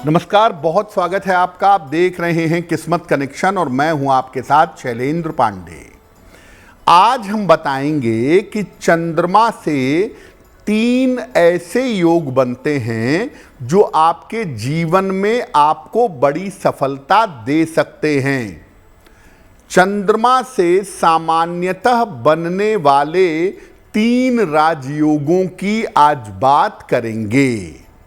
नमस्कार, बहुत स्वागत है आपका। आप देख रहे हैं किस्मत कनेक्शन और मैं हूं आपके साथ शैलेंद्र पांडे। आज हम बताएंगे कि चंद्रमा से 3 ऐसे योग बनते हैं जो आपके जीवन में आपको बड़ी सफलता दे सकते हैं। चंद्रमा से सामान्यतः बनने वाले 3 राजयोगों की आज बात करेंगे।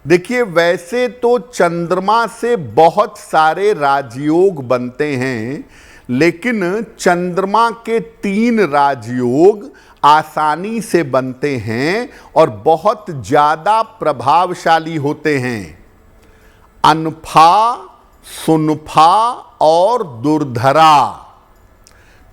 देखिए, वैसे तो चंद्रमा से बहुत सारे राजयोग बनते हैं, लेकिन चंद्रमा के 3 राजयोग आसानी से बनते हैं और बहुत ज़्यादा प्रभावशाली होते हैं। अनफा, सुनफा और दुर्धरा।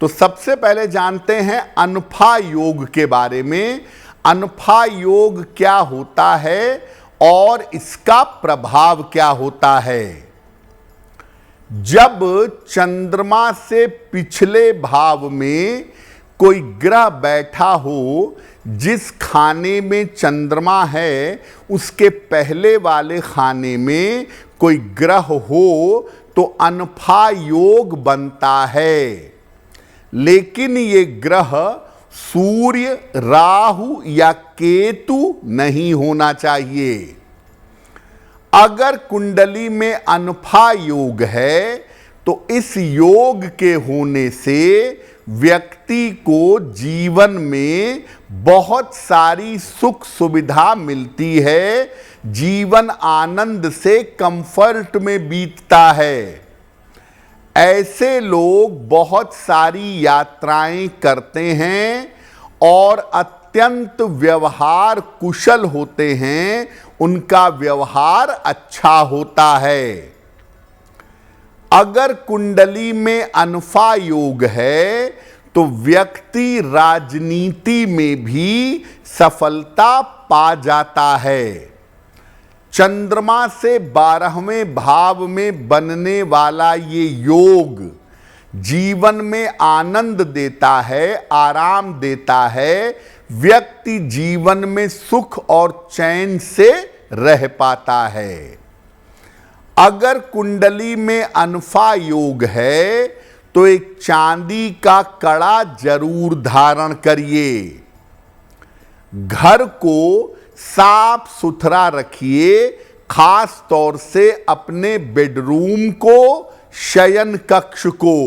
तो सबसे पहले जानते हैं अनफा योग के बारे में। अनफा योग क्या होता है और इसका प्रभाव क्या होता है। जब चंद्रमा से पिछले भाव में कोई ग्रह बैठा हो, जिस खाने में चंद्रमा है उसके पहले वाले खाने में कोई ग्रह हो तो अनफा योग बनता है। लेकिन ये ग्रह सूर्य, राहु या केतु नहीं होना चाहिए। अगर कुंडली में अनफा योग है तो इस योग के होने से व्यक्ति को जीवन में बहुत सारी सुख सुविधा मिलती है, जीवन आनंद से कंफर्ट में बीतता है। ऐसे लोग बहुत सारी यात्राएं करते हैं और अत्यंत व्यवहार कुशल होते हैं, उनका व्यवहार अच्छा होता है। अगर कुंडली में अनफा योग है तो व्यक्ति राजनीति में भी सफलता पा जाता है। चंद्रमा से 12वें भाव में बनने वाला ये योग जीवन में आनंद देता है, आराम देता है। व्यक्ति जीवन में सुख और चैन से रह पाता है। अगर कुंडली में अनफा योग है तो एक चांदी का कड़ा जरूर धारण करिए। घर को साफ सुथरा रखिए, खास तौर से अपने बेडरूम को, शयन कक्ष को।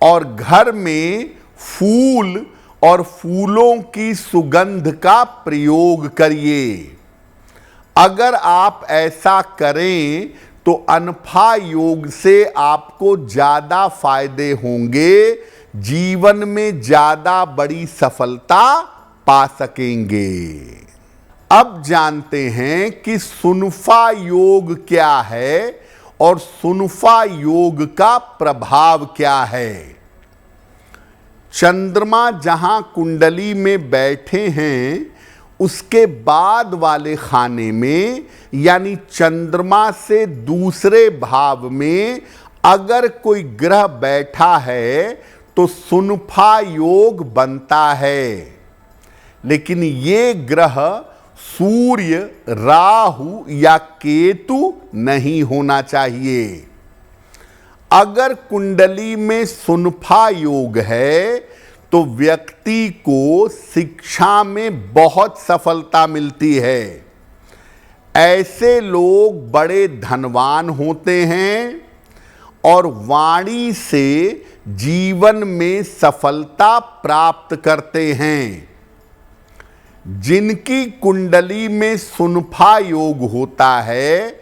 और घर में फूल और फूलों की सुगंध का प्रयोग करिए। अगर आप ऐसा करें तो अनफा योग से आपको ज़्यादा फायदे होंगे, जीवन में ज़्यादा बड़ी सफलता पा सकेंगे। अब जानते हैं कि सुनफा योग क्या है और सुनफा योग का प्रभाव क्या है। चंद्रमा जहां कुंडली में बैठे हैं उसके बाद वाले खाने में, यानी चंद्रमा से दूसरे भाव में अगर कोई ग्रह बैठा है तो सुनफा योग बनता है। लेकिन ये ग्रह सूर्य, राहु या केतु नहीं होना चाहिए। अगर कुंडली में सुनफा योग है तो व्यक्ति को शिक्षा में बहुत सफलता मिलती है। ऐसे लोग बड़े धनवान होते हैं और वाणी से जीवन में सफलता प्राप्त करते हैं। जिनकी कुंडली में सुनफा योग होता है,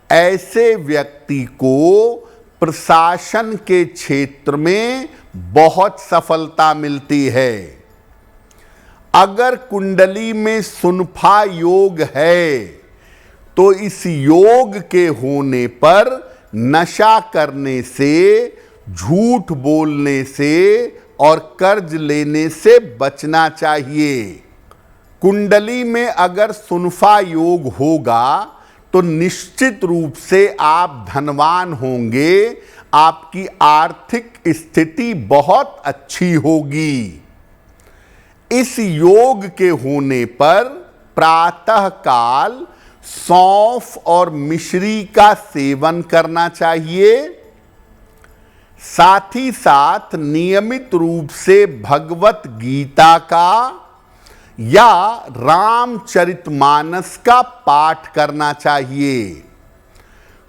ऐसे व्यक्ति को प्रशासन के क्षेत्र में बहुत सफलता मिलती है। अगर कुंडली में सुनफा योग है तो इस योग के होने पर नशा करने से, झूठ बोलने से और कर्ज लेने से बचना चाहिए। कुंडली में अगर सुनफा योग होगा तो निश्चित रूप से आप धनवान होंगे, आपकी आर्थिक स्थिति बहुत अच्छी होगी। इस योग के होने पर प्रातः काल सौंफ और मिश्री का सेवन करना चाहिए। साथ ही साथ नियमित रूप से भगवत गीता का या रामचरितमानस का पाठ करना चाहिए।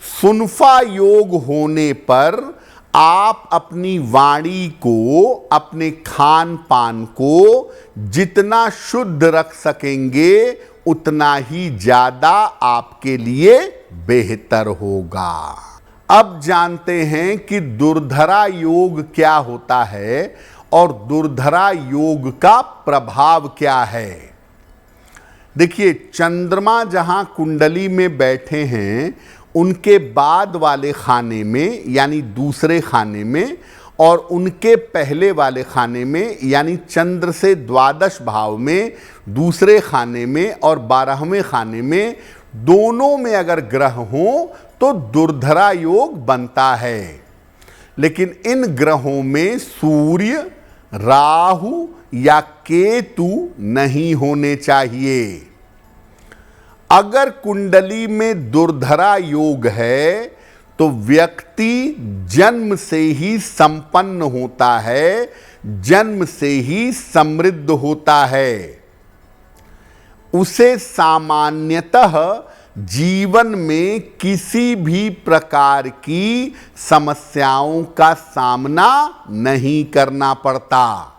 सुनफा योग होने पर आप अपनी वाणी को, अपने खान पान को जितना शुद्ध रख सकेंगे उतना ही ज्यादा आपके लिए बेहतर होगा। अब जानते हैं कि दुर्धरा योग क्या होता है और दुर्धरा योग का प्रभाव क्या है। देखिए, चंद्रमा जहां कुंडली में बैठे हैं उनके बाद वाले खाने में यानी दूसरे खाने में और उनके पहले वाले खाने में यानी चंद्र से द्वादश भाव में दूसरे खाने में और 12वें खाने में, दोनों में अगर ग्रह हों तो दुर्धरा योग बनता है। लेकिन इन ग्रहों में सूर्य, राहु या केतु नहीं होने चाहिए। अगर कुंडली में दुर्धरा योग है तो व्यक्ति जन्म से ही संपन्न होता है, जन्म से ही समृद्ध होता है। उसे सामान्यतः जीवन में किसी भी प्रकार की समस्याओं का सामना नहीं करना पड़ता।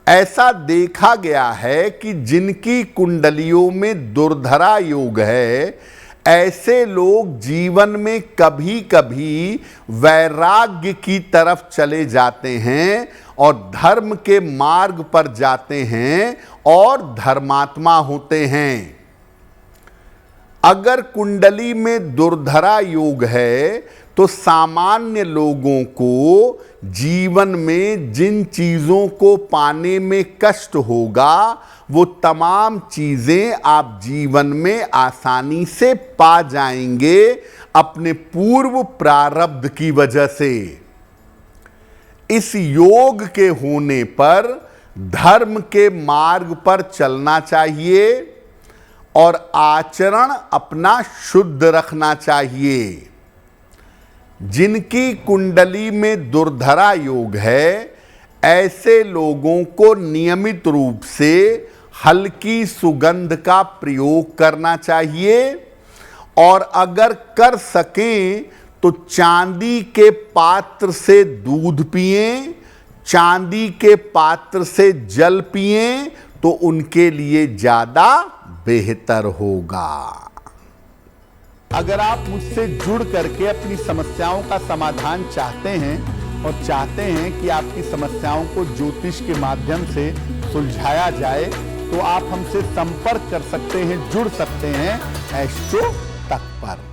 ऐसा देखा गया है कि जिनकी कुंडलियों में दुर्धरा योग है, ऐसे लोग जीवन में कभी कभी वैराग्य की तरफ चले जाते हैं और धर्म के मार्ग पर जाते हैं और धर्मात्मा होते हैं। अगर कुंडली में दुर्धरा योग है तो सामान्य लोगों को जीवन में जिन चीज़ों को पाने में कष्ट होगा वो तमाम चीज़ें आप जीवन में आसानी से पा जाएंगे अपने पूर्व प्रारब्ध की वजह से। इस योग के होने पर धर्म के मार्ग पर चलना चाहिए और आचरण अपना शुद्ध रखना चाहिए। जिनकी कुंडली में दुर्धरा योग है, ऐसे लोगों को नियमित रूप से हल्की सुगंध का प्रयोग करना चाहिए और अगर कर सकें तो चांदी के पात्र से दूध पिएं, चांदी के पात्र से जल पिएं तो उनके लिए ज़्यादा बेहतर होगा। अगर आप मुझसे जुड़ करके अपनी समस्याओं का समाधान चाहते हैं और चाहते हैं कि आपकी समस्याओं को ज्योतिष के माध्यम से सुलझाया जाए तो आप हमसे संपर्क कर सकते हैं, जुड़ सकते हैं एस्ट्रो तक पर।